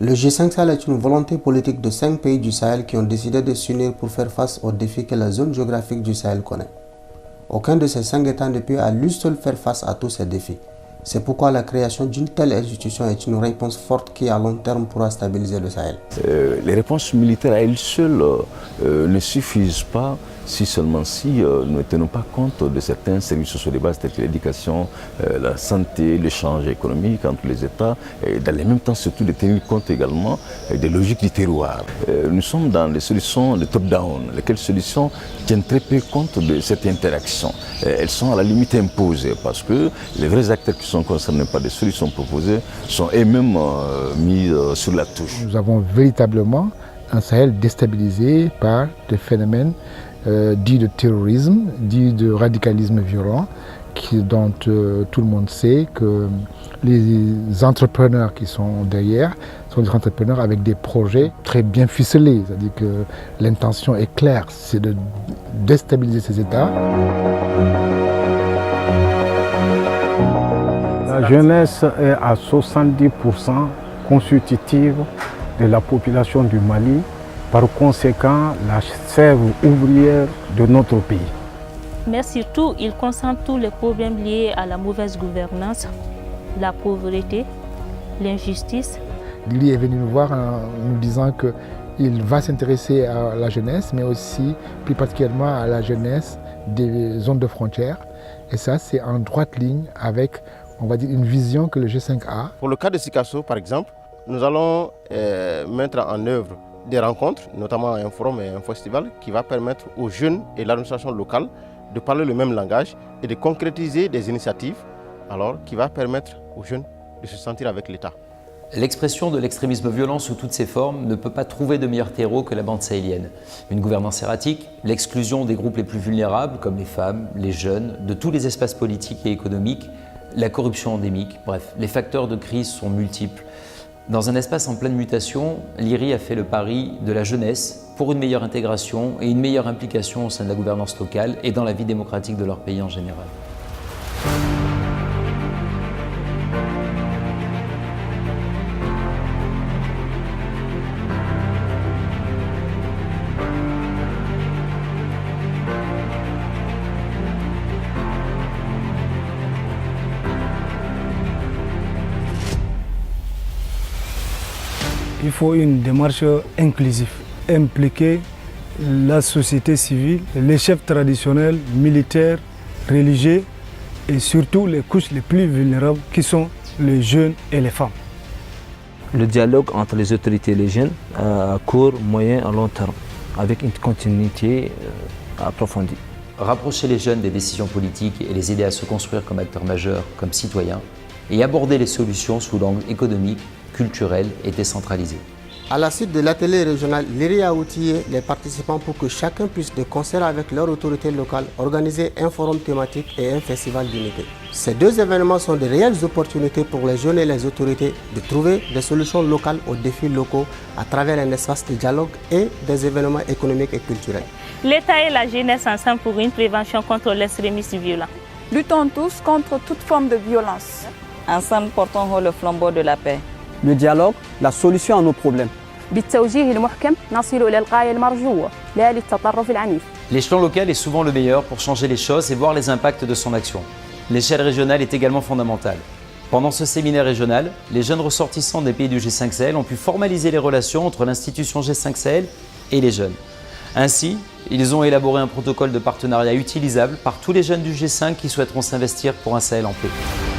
Le G5 Sahel est une volonté politique de 5 pays du Sahel qui ont décidé de s'unir pour faire face aux défis que la zone géographique du Sahel connaît. Aucun de ces 5 États ne peut à lui seul faire face à tous ces défis. C'est pourquoi la création d'une telle institution est une réponse forte qui, à long terme, pourra stabiliser le Sahel. Les réponses militaires à elles seules ne suffisent pas si seulement si nous ne tenons pas compte de certains services sociaux de base tels que l'éducation, la santé, l'échange économique entre les États, et dans le même temps surtout de tenir compte également des logiques du terroir. Nous sommes dans les solutions de top-down, lesquelles solutions tiennent très peu compte de cette interaction. Elles sont à la limite imposées parce que les vrais acteurs qui sont concernés par des solutions proposées sont eux-mêmes mis sur la touche. Nous avons véritablement un Sahel déstabilisé par des phénomènes dits de terrorisme, dits de radicalisme violent, dont tout le monde sait que les entrepreneurs qui sont derrière sont des entrepreneurs avec des projets très bien ficelés. C'est-à-dire que l'intention est claire, c'est de déstabiliser ces États. La jeunesse est à 70% constitutive de la population du Mali. Par conséquent, la sève ouvrière de notre pays. Mais surtout, il concentre tous les problèmes liés à la mauvaise gouvernance, la pauvreté, l'injustice. Lili est venu nous voir en nous disant qu'il va s'intéresser à la jeunesse, mais aussi plus particulièrement à la jeunesse des zones de frontières. Et ça, c'est en droite ligne avec, on va dire, une vision que le G5 a. Pour le cas de Sikasso, par exemple, nous allons mettre en œuvre des rencontres, notamment un forum et un festival qui va permettre aux jeunes et l'administration locale de parler le même langage et de concrétiser des initiatives qui va permettre aux jeunes de se sentir avec l'État. L'expression de l'extrémisme violent sous toutes ses formes ne peut pas trouver de meilleur terreau que la bande sahélienne. Une gouvernance erratique, l'exclusion des groupes les plus vulnérables comme les femmes, les jeunes, de tous les espaces politiques et économiques, la corruption endémique, bref, les facteurs de crise sont multiples. Dans un espace en pleine mutation, l'IRI a fait le pari de la jeunesse pour une meilleure intégration et une meilleure implication au sein de la gouvernance locale et dans la vie démocratique de leur pays en général. Il faut une démarche inclusive, impliquer la société civile, les chefs traditionnels, militaires, religieux et surtout les couches les plus vulnérables qui sont les jeunes et les femmes. Le dialogue entre les autorités et les jeunes à court, moyen et long terme, avec une continuité approfondie. Rapprocher les jeunes des décisions politiques et les aider à se construire comme acteurs majeurs, comme citoyens, et aborder les solutions sous l'angle économique, culturel et décentralisé. À la suite de l'atelier régional, l'IRI a outillé les participants pour que chacun puisse, de concert avec leur autorité locale, organiser un forum thématique et un festival d'unité. Ces deux événements sont de réelles opportunités pour les jeunes et les autorités de trouver des solutions locales aux défis locaux à travers un espace de dialogue et des événements économiques et culturels. L'État et la jeunesse ensemble pour une prévention contre l'extrémisme violent. Luttons tous contre toute forme de violence. Ensemble, portons haut le flambeau de la paix. Le dialogue, la solution à nos problèmes. L'échelon local est souvent le meilleur pour changer les choses et voir les impacts de son action. L'échelle régionale est également fondamentale. Pendant ce séminaire régional, les jeunes ressortissants des pays du G5 Sahel ont pu formaliser les relations entre l'institution G5 Sahel et les jeunes. Ainsi, ils ont élaboré un protocole de partenariat utilisable par tous les jeunes du G5 qui souhaiteront s'investir pour un Sahel en paix.